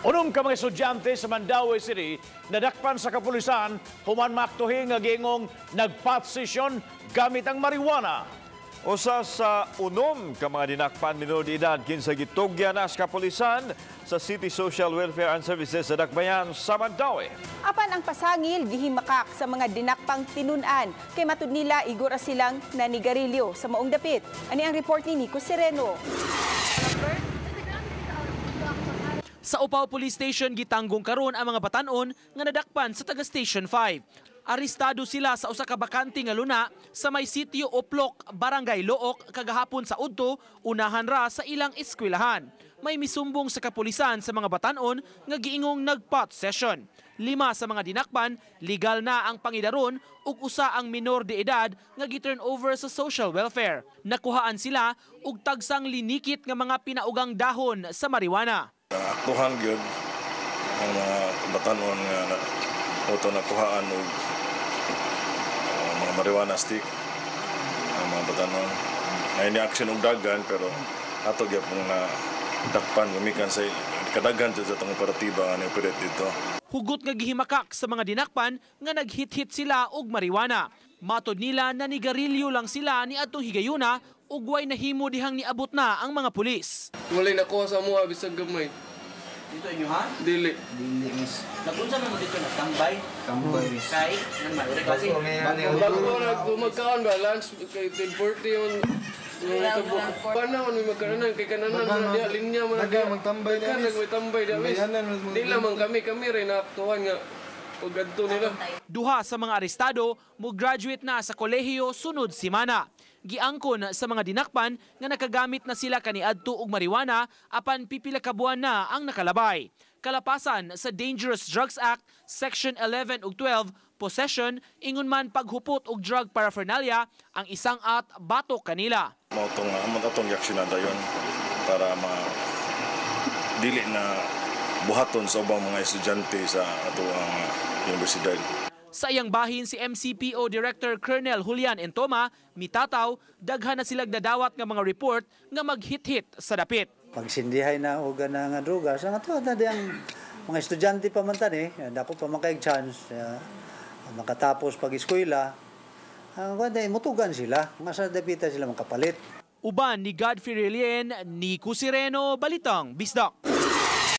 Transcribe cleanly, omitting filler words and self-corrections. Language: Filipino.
Unom ka mga estudyante sa Mandaue City, nadakpan sa kapulisan, human maktuhi nga gingong nag-pot session gamit ang marijuana. Usa sa unom ka mga dinakpan minor de edad kinsa gitugyan na sa kapulisan sa City Social Welfare and Services sa Dakbayan sa Mandaue. Apan ang pasangil gihimakak sa mga dinakpang tinun-an kay matud nila igura silang nanigarilyo sa maong dapit. Ani ang report ni Nico Sereno. Sa Upaw Police Station gitanggong karon ang mga batanon nga nadakpan sa taga Station 5. Arestado sila sa usa ka bakante nga luna sa may sitio Oplok, Barangay Look kagahapon sa udto, unahan ra sa ilang eskwelahan. May misumbong sa kapulisan sa mga batanon nga giingong nag-pot session. 5 sa mga dinakpan, legal na ang pangidaron ug usa ang minor de edad nga gi-turn over sa social welfare. Nakuhaan sila og tagsang linikit nga mga pinaugang dahon sa marijuana. Aktuhan gyud ang mga batanon nga auto nakuhaan og mga marijuana stick ang mga batanon. Ay ni action og dagan pero ato gyud pong dakpan gumikan sa kadaghan sa atong operatiba nga operate dito. Hugot nga gihimakak sa mga dinakpan nga naghithit sila og marijuana. Matod nila na nigarilyo lang sila ni atong higayuna ug way nahimo dihang niabot na ang mga pulis. Walay nakuha sa mua bisag gamay. Dito inyo ha? Dili. Miss. Napunsa man mo dito na tambay. Tambay. Kay nang maure kasi. Bago magkaon balance kay 1040 on. Paano may magkananan kay kananan dia linya man magtambay dia. Nagtambay dia. Dili man kami rin naaktuhan nga paggadto nila. Duha sa mga arestado mo graduate na sa kolehiyo sunod simana. Giangkon sa mga dinakpan nga nakagamit na sila kaniadto og marijuana apan pipila ka buwan na ang nakalabay. Kalapasan sa Dangerous Drugs Act Section 11 ug 12 possession ingon man paghupot og drug paraphernalia ang isang at batok kanila. Mao tong atong yaksyon dayon para dili na buhaton sa ubang mga estudyante sa atoang unibersidad. Sa iyang bahin si MCPO Director Colonel Julian Entoma, mitataw, daghan na silang dadawat nga mga report nga maghithit sa dapit. Pagsindihay na o nga droga, sa nga to, ang mga estudyante pa man tani, dako pa makaig chance, makatapos pag-eskwela, mutugan sila, nga sa dapita sila makapalit. Uban ni Godfrey Relien, Nico Sereno, Balitang Bisdak.